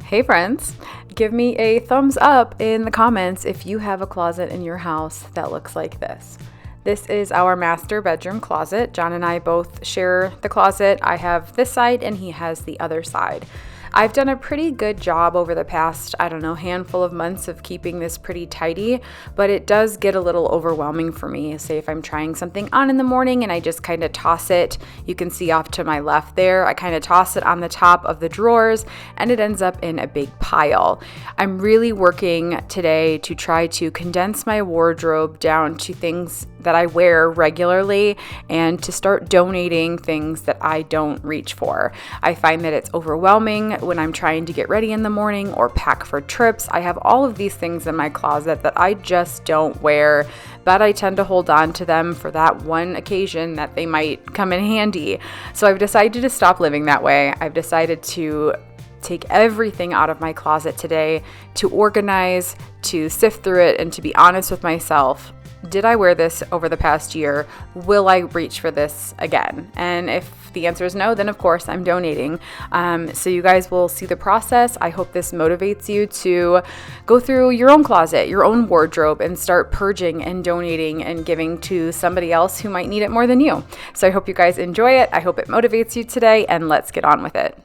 Hey friends, give me a thumbs up in the comments if you have a closet in your house that looks like this. This is our master bedroom closet. John and I both share the closet. I have this side and he has the other side. I've done a pretty good job over the past, handful of months of keeping this pretty tidy, but it does get a little overwhelming for me. Say if I'm trying something on in the morning and I just kind of toss it, you can see off to my left there, I kind of toss it on the top of the drawers and it ends up in a big pile. I'm really working today to try to condense my wardrobe down to things that I wear regularly and to start donating things that I don't reach for. I find that it's overwhelming when I'm trying to get ready in the morning or pack for trips. I have all of these things in my closet that I just don't wear, but I tend to hold on to them for that one occasion that they might come in handy. So I've decided to stop living that way. I've decided to take everything out of my closet today, to organize, to sift through it, and to be honest with myself. Did I wear this over the past year? Will I reach for this again? And if the answer is no, then of course I'm donating. So you guys will see the process. I hope this motivates you to go through your own closet, your own wardrobe, and start purging and donating and giving to somebody else who might need it more than you. So I hope you guys enjoy it. I hope it motivates you today, and let's get on with it.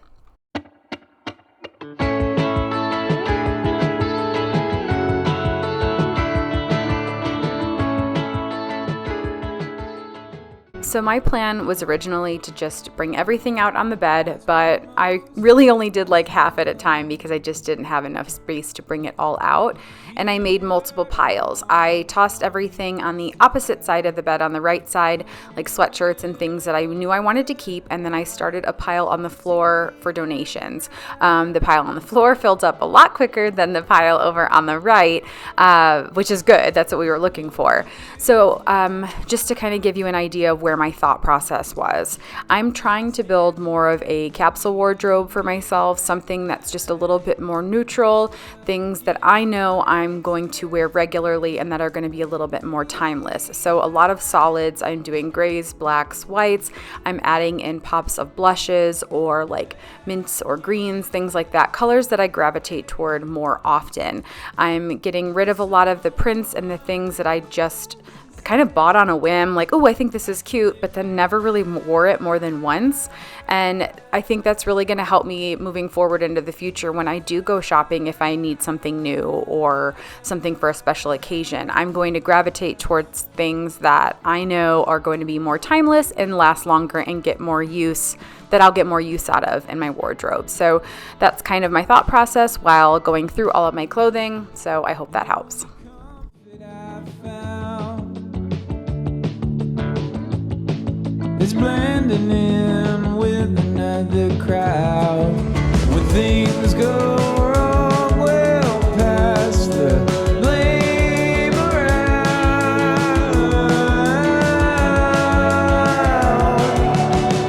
So my plan was originally to just bring everything out on the bed, but I really only did like half at a time because I just didn't have enough space to bring it all out. And I made multiple piles. I tossed everything on the opposite side of the bed on the right side, like sweatshirts and things that I knew I wanted to keep. And then I started a pile on the floor for donations. The pile on the floor filled up a lot quicker than the pile over on the right, which is good. That's what we were looking for. So just to kind of give you an idea of where my thought process was, I'm trying to build more of a capsule wardrobe for myself, something that's just a little bit more neutral, things that I know I'm going to wear regularly and that are going to be a little bit more timeless. So a lot of solids, I'm doing grays, blacks, whites. I'm adding in pops of blushes or like mints or greens, things like that, colors that I gravitate toward more often. I'm getting rid of a lot of the prints and the things that I just kind of bought on a whim, like, oh, I think this is cute, but then never really wore it more than once. And I think that's really going to help me moving forward into the future when I do go shopping. If I need something new or something for a special occasion, I'm going to gravitate towards things that I know are going to be more timeless and last longer and get more use, that I'll get more use out of in my wardrobe. So that's kind of my thought process while going through all of my clothing. So I hope that helps. It's blending in with another crowd. When things go wrong, we'll pass the blame around.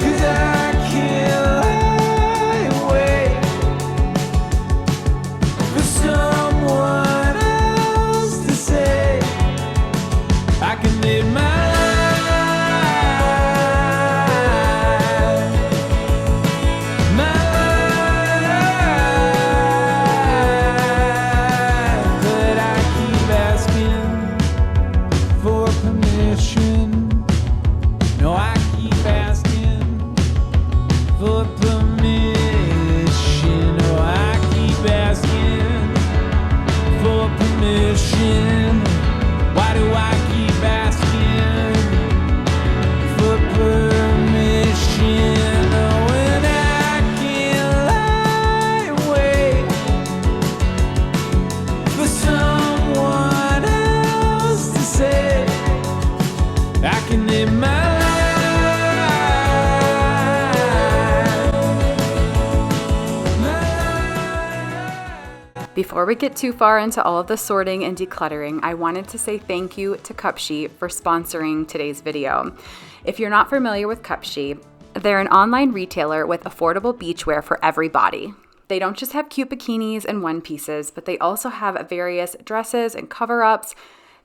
'Cause I can't wait for someone else to say I can live my life. Before we get too far into all of the sorting and decluttering, I wanted to say thank you to CUPSHE for sponsoring today's video. If you're not familiar with CUPSHE, they're an online retailer with affordable beachwear for every body. They don't just have cute bikinis and one pieces, but they also have various dresses and cover-ups,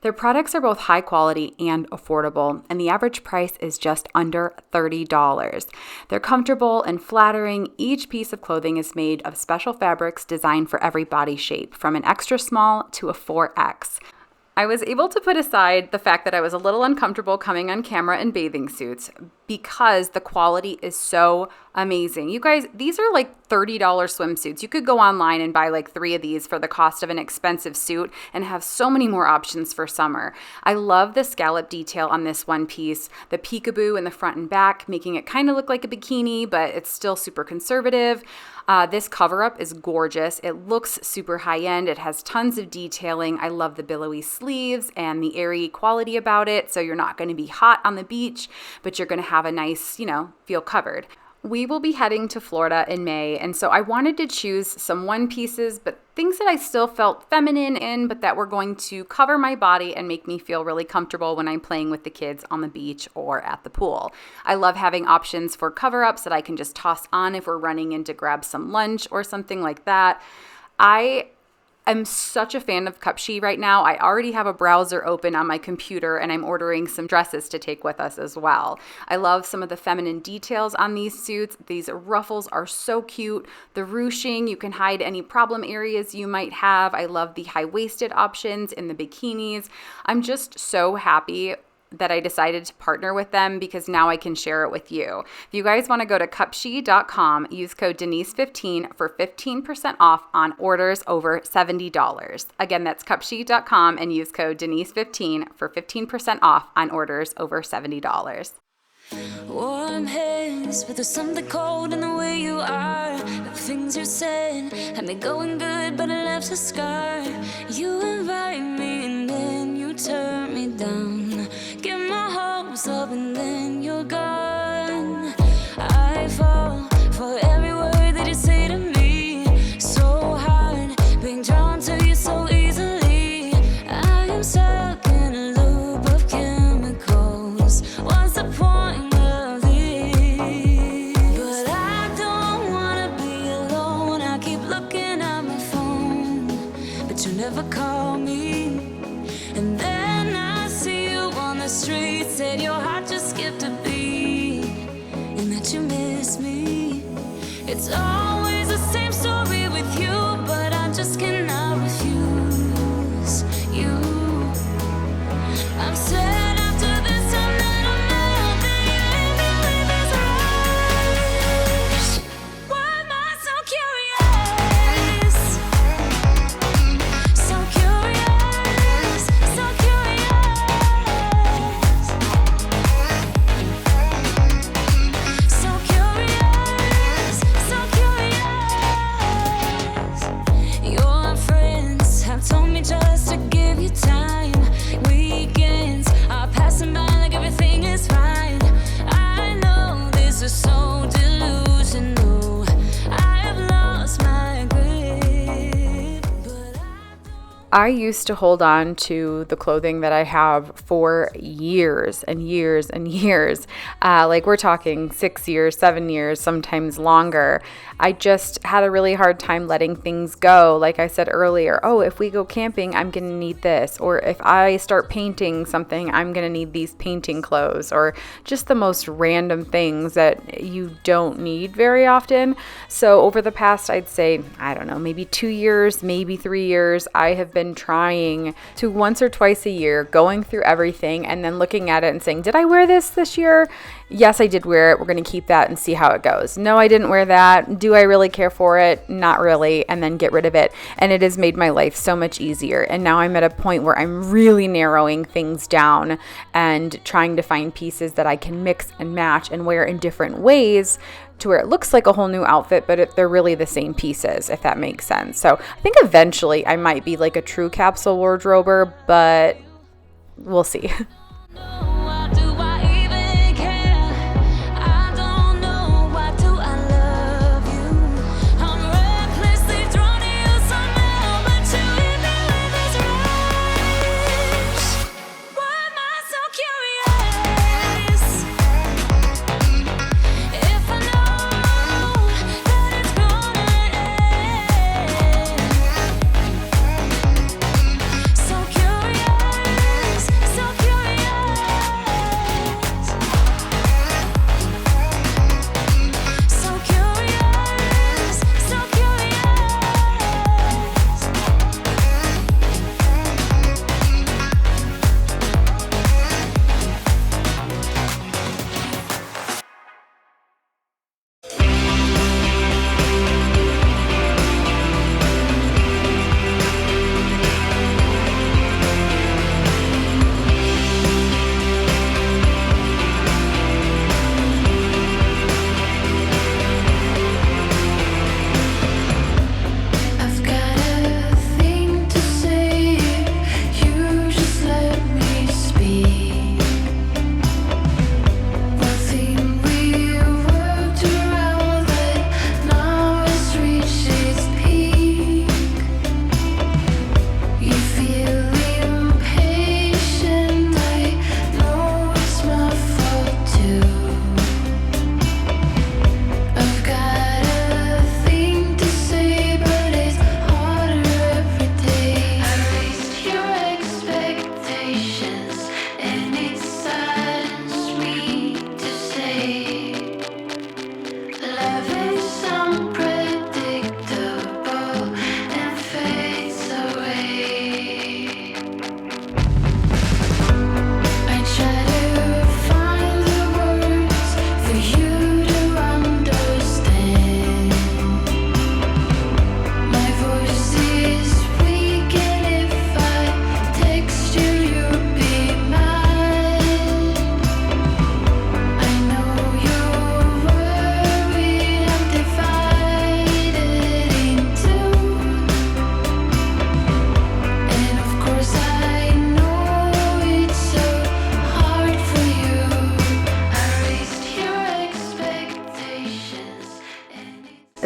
Their products are both high quality and affordable, and the average price is just under $30. They're comfortable and flattering. Each piece of clothing is made of special fabrics designed for every body shape, from an extra small to a 4X. I was able to put aside the fact that I was a little uncomfortable coming on camera in bathing suits because the quality is so amazing. You guys, these are like $30 swimsuits. You could go online and buy like 3 of these for the cost of an expensive suit and have so many more options for summer. I love the scallop detail on this one piece, the peekaboo in the front and back, making it kind of look like a bikini, but it's still super conservative. This cover-up is gorgeous. It looks super high-end. It has tons of detailing. I love the billowy sleeves and the airy quality about it, so you're not going to be hot on the beach, but you're going to have a nice, feel covered. We will be heading to Florida in May, and so I wanted to choose some one pieces, but things that I still felt feminine in, but that were going to cover my body and make me feel really comfortable when I'm playing with the kids on the beach or at the pool. I love having options for cover-ups that I can just toss on if we're running in to grab some lunch or something like that. I'm such a fan of CUPSHE right now. I already have a browser open on my computer and I'm ordering some dresses to take with us as well. I love some of the feminine details on these suits. These ruffles are so cute. The ruching, you can hide any problem areas you might have. I love the high-waisted options in the bikinis. I'm just so happy that I decided to partner with them because now I can share it with you. If you guys want to go to CUPSHE.com, use code Denise15 for 15% off on orders over $70. Again, that's CUPSHE.com and use code Denise15 for 15% off on orders over $70. Warm hands, but there's something cold in the way you are. The things you said had me going good, but it left a scar. You invite me and then you turn me down. Get my hopes up and then you're gone. I fall for every word that you say to me. So hard, being drawn to you so easily. I am stuck in a loop of chemicals. What's the point of this? But I don't wanna be alone. I keep looking at my phone, but you never call me. And then I see you on the street, said your heart just skipped a beat, and that you miss me. It's always the same story with you, but I just cannot refuse you. I'm sad after this time that I'm out there, you leave me with this rush. Why am I so curious? So curious, so curious. So curious, so curious. Your friends have told me just to give you time. Weekends are passing by like everything is fine. I know this is so delusional. I have lost my grip, but I used to hold on to the clothing that I have for years and years and years. Like we're talking 6 years, 7 years, sometimes longer. I just had a really hard time letting things go. Like I said earlier, if we go camping, I'm going to need this. Or if I start painting something, I'm going to need these painting clothes. Or just the most random things that you don't need very often. So over the past, I'd say, I don't know, maybe 2 years, maybe 3 years, I have been trying to once or twice a year going through everything and then looking at it and saying, did I wear this year? Yes, I did wear it. We're going to keep that and see how it goes. No, I didn't wear that. Do I really care for it? Not really. And then get rid of it. And it has made my life so much easier. And now I'm at a point where I'm really narrowing things down and trying to find pieces that I can mix and match and wear in different ways to where it looks like a whole new outfit, but they're really the same pieces, if that makes sense. So I think eventually I might be like a true capsule wardrober, but we'll see. why do I even care? I don't know, why do I love you? I'm recklessly drawn to you somehow, but you hit me with this rush. Why am I so curious? If I know that it's gonna end. So curious,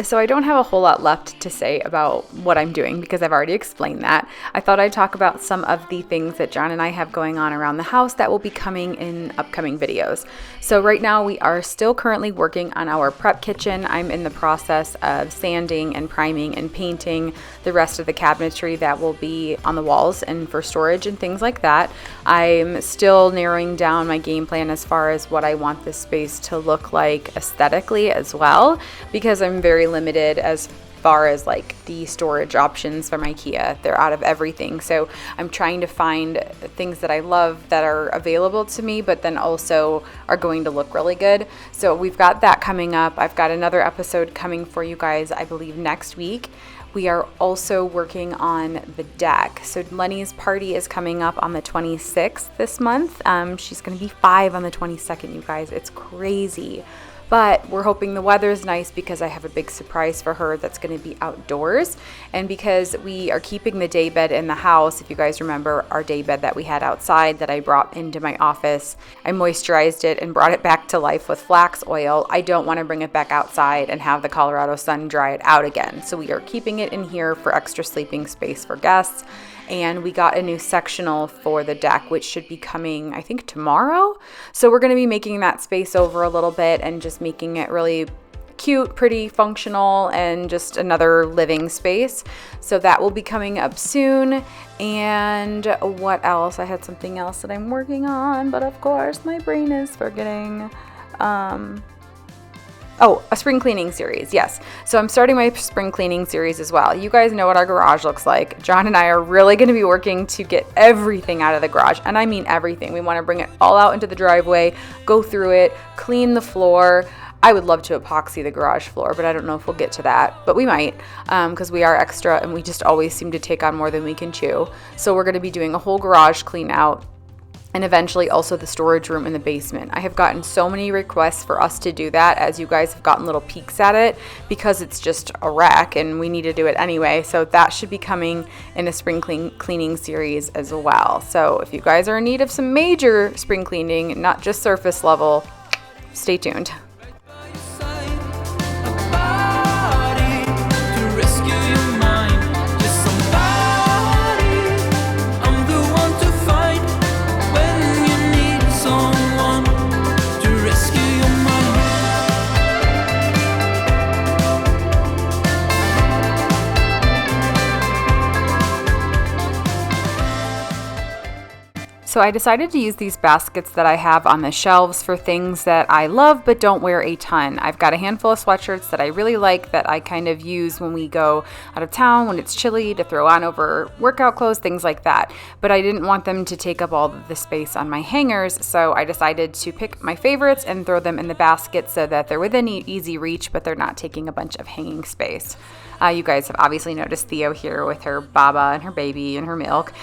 So I don't have a whole lot left to say about what I'm doing because I've already explained that. I thought I'd talk about some of the things that John and I have going on around the house that will be coming in upcoming videos. So right now we are still currently working on our prep kitchen. I'm in the process of sanding and priming and painting the rest of the cabinetry that will be on the walls and for storage and things like that. I'm still narrowing down my game plan as far as what I want this space to look like aesthetically as well, because I'm very limited as far as like the storage options from IKEA. They're out of everything. So I'm trying to find things that I love that are available to me, but then also are going to look really good. So we've got that coming up. I've got another episode coming for you guys, I believe next week. We are also working on the deck. So Lenny's party is coming up on the 26th this month. She's going to be 5 on the 22nd, you guys. It's crazy. But we're hoping the weather's nice because I have a big surprise for her that's going to be outdoors. And because we are keeping the day bed in the house, if you guys remember our day bed that we had outside that I brought into my office, I moisturized it and brought it back to life with flax oil. I don't want to bring it back outside and have the Colorado sun dry it out again. So we are keeping it in here for extra sleeping space for guests. And we got a new sectional for the deck, which should be coming, I think, tomorrow. So we're going to be making that space over a little bit and just making it really cute, pretty, functional, and just another living space. So that will be coming up soon. And what else? I had something else that I'm working on, but of course my brain is forgetting. Oh, a spring cleaning series, yes. So I'm starting my spring cleaning series as well. You guys know what our garage looks like. John and I are really going to be working to get everything out of the garage, and I mean everything. We want to bring it all out into the driveway, go through it, clean the floor. I would love to epoxy the garage floor, but I don't know if we'll get to that, but we might, because we are extra and we just always seem to take on more than we can chew. So we're going to be doing a whole garage clean out, and eventually also the storage room in the basement. I have gotten so many requests for us to do that, as you guys have gotten little peeks at it, because it's just a wreck and we need to do it anyway. So that should be coming in a spring cleaning series as well. So if you guys are in need of some major spring cleaning, not just surface level, stay tuned. So I decided to use these baskets that I have on the shelves for things that I love but don't wear a ton. I've got a handful of sweatshirts that I really like that I kind of use when we go out of town, when it's chilly, to throw on over workout clothes, things like that. But I didn't want them to take up all of the space on my hangers, so I decided to pick my favorites and throw them in the basket so that they're within easy reach, but they're not taking a bunch of hanging space. You guys have obviously noticed Theo here with her Baba and her baby and her milk.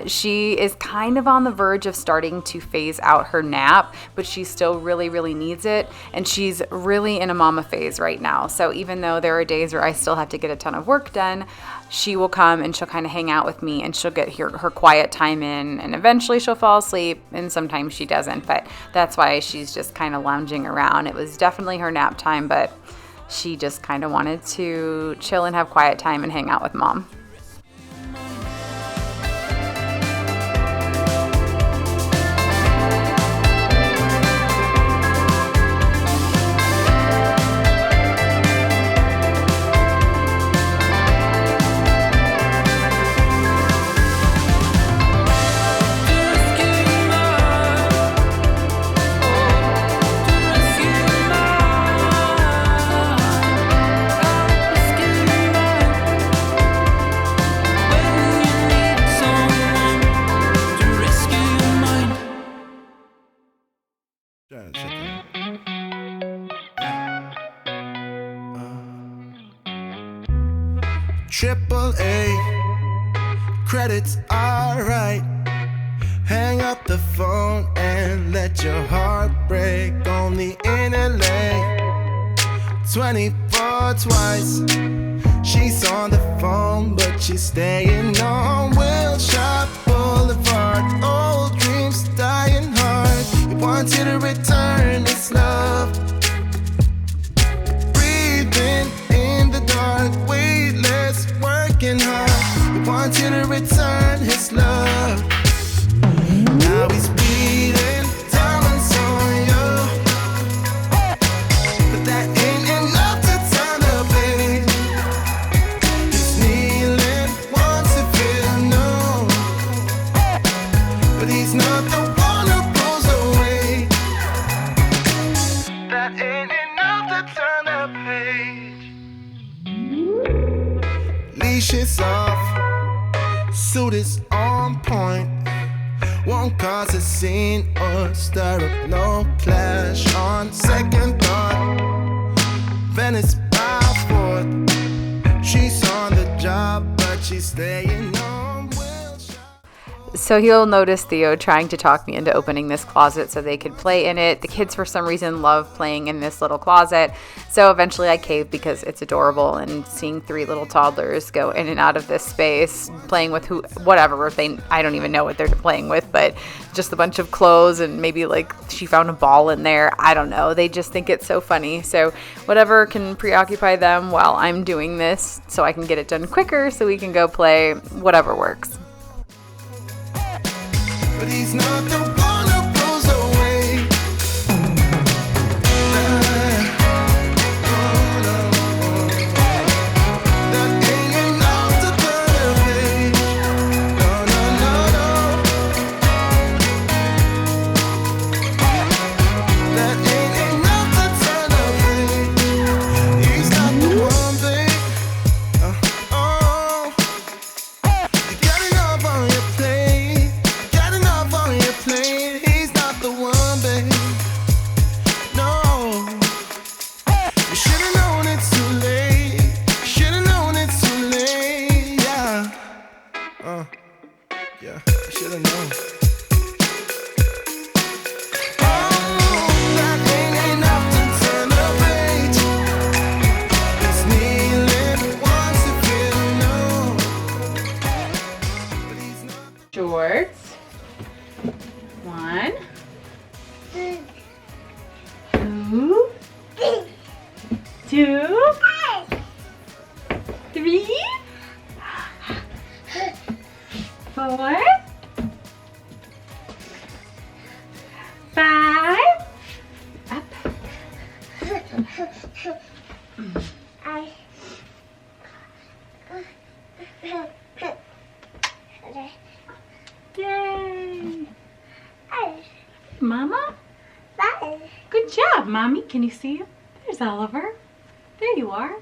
She is kind of on the verge of starting to phase out her nap, but she still really, really needs it. And she's really in a mama phase right now. So even though there are days where I still have to get a ton of work done, she will come and she'll kind of hang out with me and she'll get her quiet time in, and eventually she'll fall asleep, and sometimes she doesn't. But that's why she's just kind of lounging around. It was definitely her nap time, but she just kind of wanted to chill and have quiet time and hang out with mom. Triple A, credits alright. Hang up the phone and let your heart break on the inner lane. 24 twice. She's on the phone, but she's staying on Wilshire Boulevard. Old dreams dying hard. You want you to return this love. Breathing in leash is off, suit is on point. Won't cause a scene or stir up no clash. On second thought, Venice by fourth. She's on the job, but she's staying on. So you'll notice Theo trying to talk me into opening this closet so they could play in it. The kids, for some reason, love playing in this little closet. So eventually I caved because it's adorable, and seeing 3 little toddlers go in and out of this space, playing with whatever I don't even know what they're playing with, but just a bunch of clothes, and maybe like she found a ball in there. I don't know. They just think it's so funny. So whatever can preoccupy them while I'm doing this so I can get it done quicker so we can go play, whatever works. But he's not the one who goes away. That ain't enough to turn a page. No, no, no, no. That ain't enough to turn a page. He's not the one, babe. Oh, you got enough on your plate. He's not the one, babe. No, you should've known it's too late. Should've known it's too late. Yeah, yeah, I should've known. Oh, that ain't enough to turn a page. It's kneeling once to feel no. But he's not. Shorts. 1, 2, 3, 4, 5. Up. Yay! Mama? Good job, Mommy. Can you see him? There's Oliver. There you are.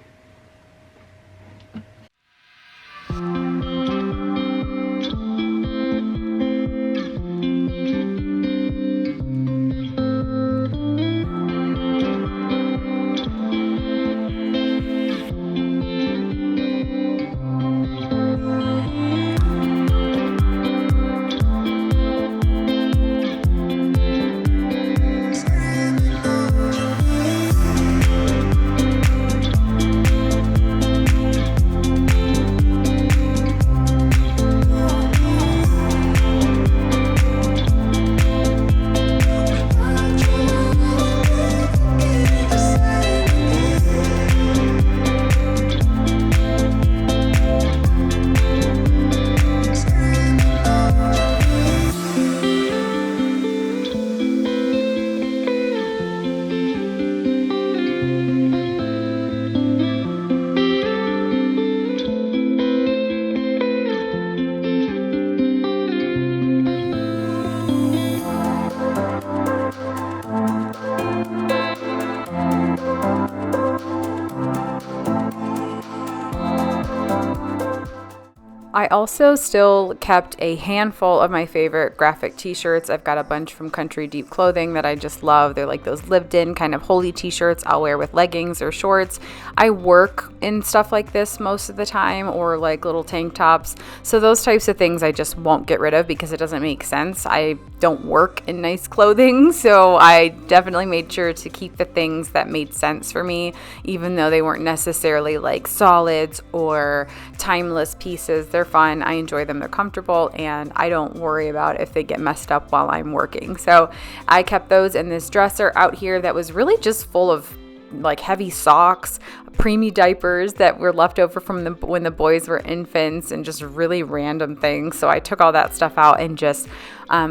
I also still kept a handful of my favorite graphic t-shirts. I've got a bunch from Country Deep Clothing that I just love. They're like those lived-in kind of holy t-shirts I'll wear with leggings or shorts. I work in stuff like this most of the time, or like little tank tops. So those types of things I just won't get rid of because it doesn't make sense. I don't work in nice clothing, so I definitely made sure to keep the things that made sense for me, even though they weren't necessarily like solids or timeless pieces. They're fun. I enjoy them. They're comfortable, and I don't worry about if they get messed up while I'm working. So I kept those in this dresser out here that was really just full of like heavy socks, preemie diapers that were left over from when the boys were infants, and just really random things. So I took all that stuff out and just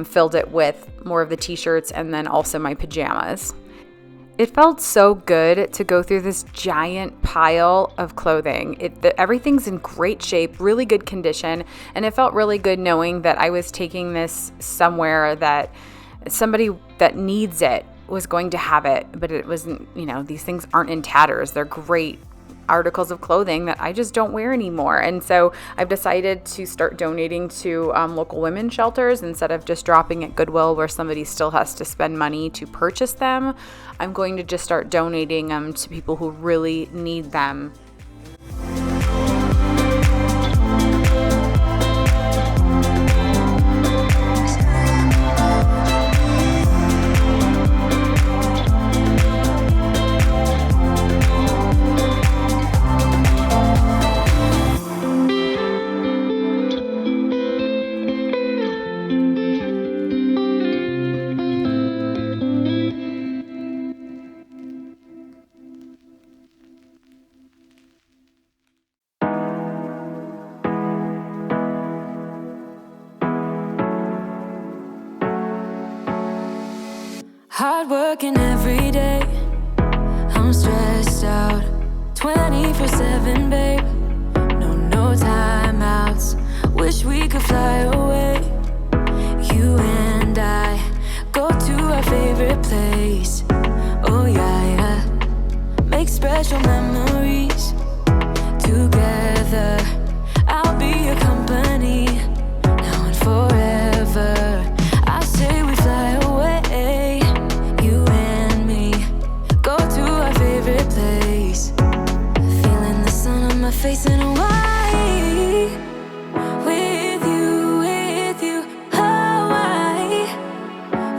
filled it with more of the t-shirts and then also my pajamas. It felt so good to go through this giant pile of clothing. Everything's in great shape, really good condition, and it felt really good knowing that I was taking this somewhere that somebody that needs it was going to have it, but it wasn't, these things aren't in tatters. They're great articles of clothing that I just don't wear anymore. And so I've decided to start donating to local women's shelters instead of just dropping at Goodwill where somebody still has to spend money to purchase them. I'm going to just start donating them to people who really need them. Hard working every day, I'm stressed out 24/7, babe. No timeouts, wish we could fly away. You and I go to our favorite place. Oh yeah, make special memories together. I'll be your company now and forever. I say we fly away, you and me, go to our favorite place. Feeling the sun on my face in Hawaii. With you, Hawaii.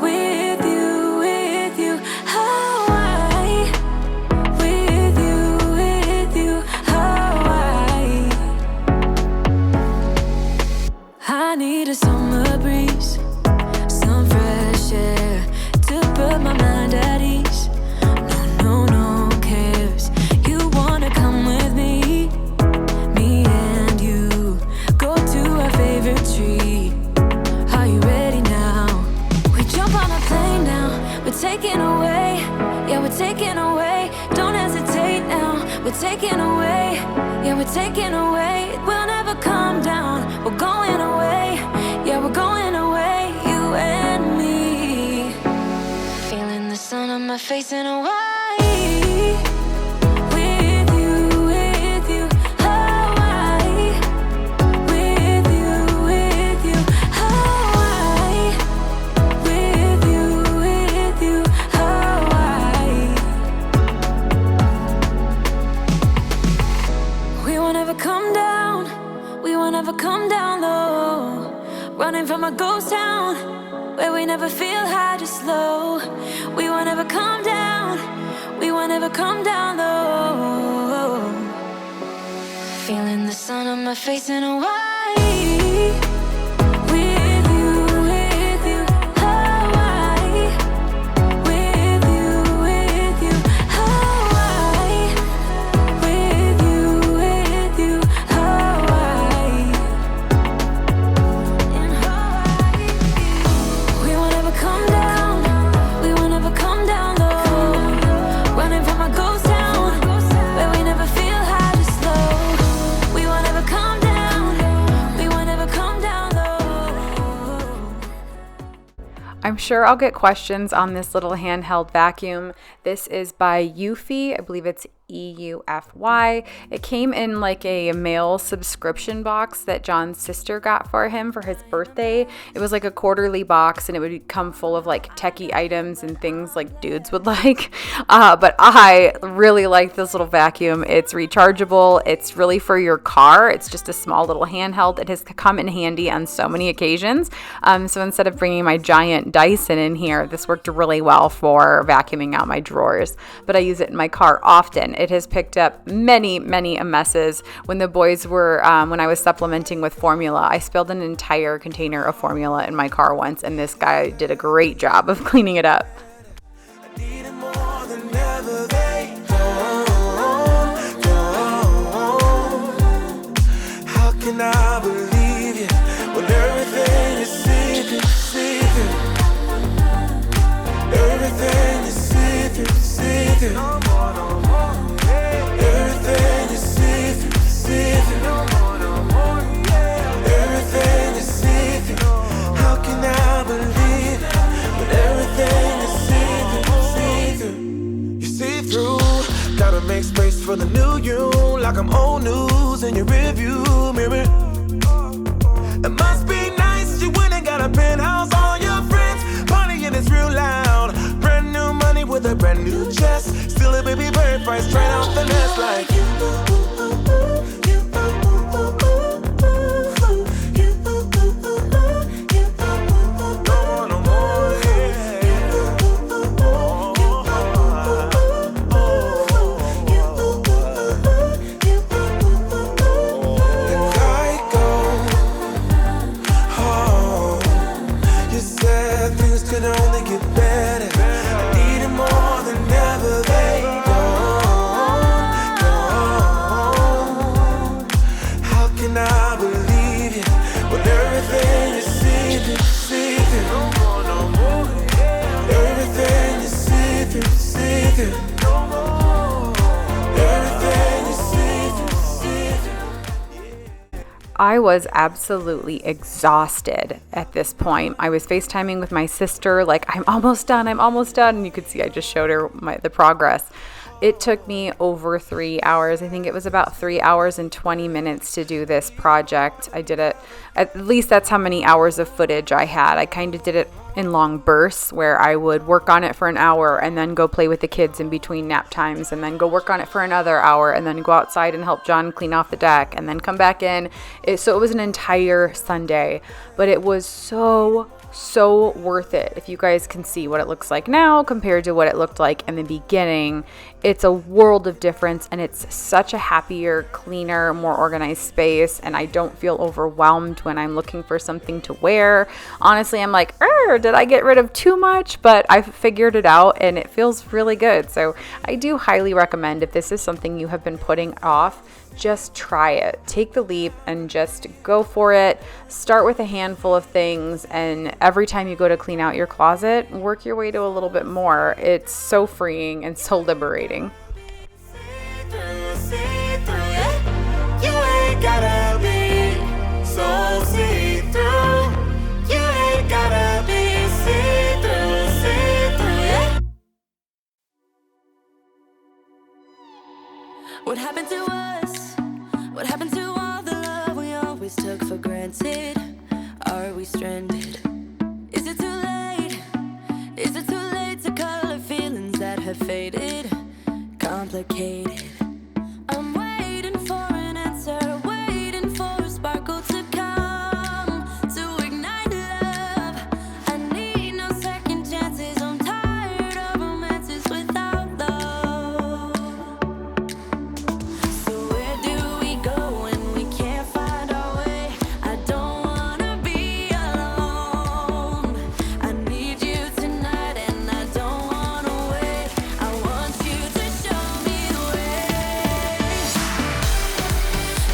With you, Hawaii. With you, Hawaii. I need a summer breeze, some fresh air to put my mind at ease. No cares. You wanna come with me? Me and you go to our favorite tree. Are you ready now? We jump on a plane now. We're taking away. Yeah, we're taking away. Don't hesitate now. We're taking away. Yeah, we're taking away. We'll never come down. We're going away. Yeah, we're going away. You and me. Feeling the sun on my face in Hawaii. With you, Hawaii. With you, Hawaii. With you, Hawaii. We won't ever come down. We won't ever come down low. Running from a ghost town where we never feel high, just low. We won't ever come down. We won't ever come down low. Feeling the sun on my face in Hawaii. With you, Hawaii. With you, Hawaii. With you, Hawaii. In Hawaii. We won't ever come down. We won't ever come down low. Running from a ghost town where we never feel high, just low. We won't ever come down. We won't ever come down low. I'm sure I'll get questions on this little handheld vacuum. This is by Eufy. I believe it's EUFY. It came in like a mail subscription box that John's sister got for him for his birthday. It was like a quarterly box and it would come full of like techie items and things like dudes would like. But I really like this little vacuum. It's rechargeable. It's really for your car. It's just a small little handheld. It has come in handy on so many occasions. So instead of bringing my giant Dyson in here, this worked really well for vacuuming out my drawers. But I use it in my car often. It has picked up many messes. When the boys were, when I was supplementing with formula, I spilled an entire container of formula in my car once, and this guy did a great job of cleaning it up. I need it more than ever, they don't. How can I believe you when everything is see-through? Everything is see-through. Everything is see-through. Everything is see-through. How can I believe it when everything is see-through? You see through. lose in your rearview mirror. It must be nice, you went and got a penthouse. All your friends partying is real loud. Brand new money with a brand new chest. Still a baby bird price straight off the nest like you. I was absolutely exhausted at this point. I was FaceTiming with my sister, like, I'm almost done. And you could see I just showed her the progress. It took me over 3 hours. I think it was about 3 hours and 20 minutes to do this project. I did it, at least that's how many hours of footage I had. I kind of did it in long bursts where I would work on it for an hour and then go play with the kids in between nap times and then go work on it for another hour and then go outside and help John clean off the deck and then come back in. So it was an entire Sunday, but it was so worth it. If you guys can see what it looks like now compared to what it looked like in the beginning, it's a world of difference, and it's such a happier, cleaner, more organized space, and I don't feel overwhelmed when I'm looking for something to wear. Honestly, I'm like, did I get rid of too much? But I figured it out and it feels really good. So I do highly recommend, if this is something you have been putting off, just try it. Take the leap and just go for it. Start with a handful of things, and every time you go to clean out your closet, work your way to a little bit more. It's so freeing and so liberating. You ain't gotta be so see-through. You ain't gotta be see-through, yeah. What happened to us? What happened to all the love we always took for granted? Are we stranded? Is it too late? Is it too late to color feelings that have faded? Complicated. I'm waiting for an answer, waiting for a sparkle to come to ignite love. I need no second chances. I'm tired of romances without love. So where do we go when we can't find our way? I don't wanna be alone. I need you tonight and I don't wanna wait. I want you to show me the way.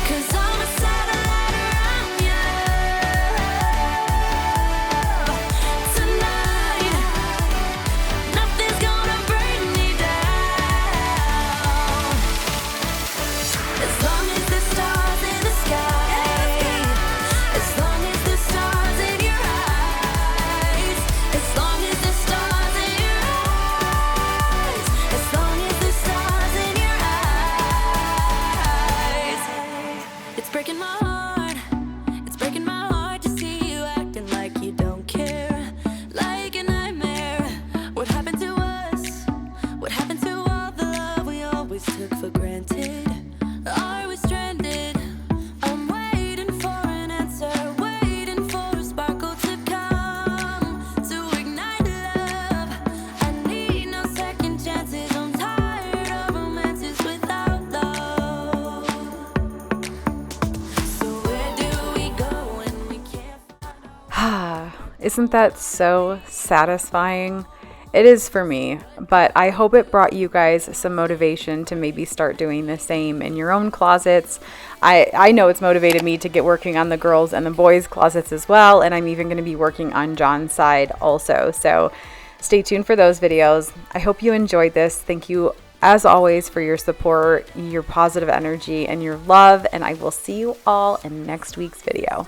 'Cause I'm a satellite around your love. Tonight, nothing's gonna bring me down. As long as the stars in the sky, as long as the stars in your eyes, as long as the stars in your eyes, as long as the stars in your eyes. It's breaking my heart, it's breaking my heart to see you acting like you don't care, like a nightmare. What happened to us? What happened to all the love we always took for granted? Are we stranded? I'm waiting for an answer, waiting for a sparkle to come to ignite love. I need no second chances. I'm tired of romances without love. So where do we go when we can't find Isn't that so satisfying? It is for me, but I hope it brought you guys some motivation to maybe start doing the same in your own closets. I know it's motivated me to get working on the girls' and the boys' closets as well, and I'm even going to be working on John's side also. So stay tuned for those videos. I hope you enjoyed this. Thank you, as always, for your support, your positive energy, and your love, and I will see you all in next week's video.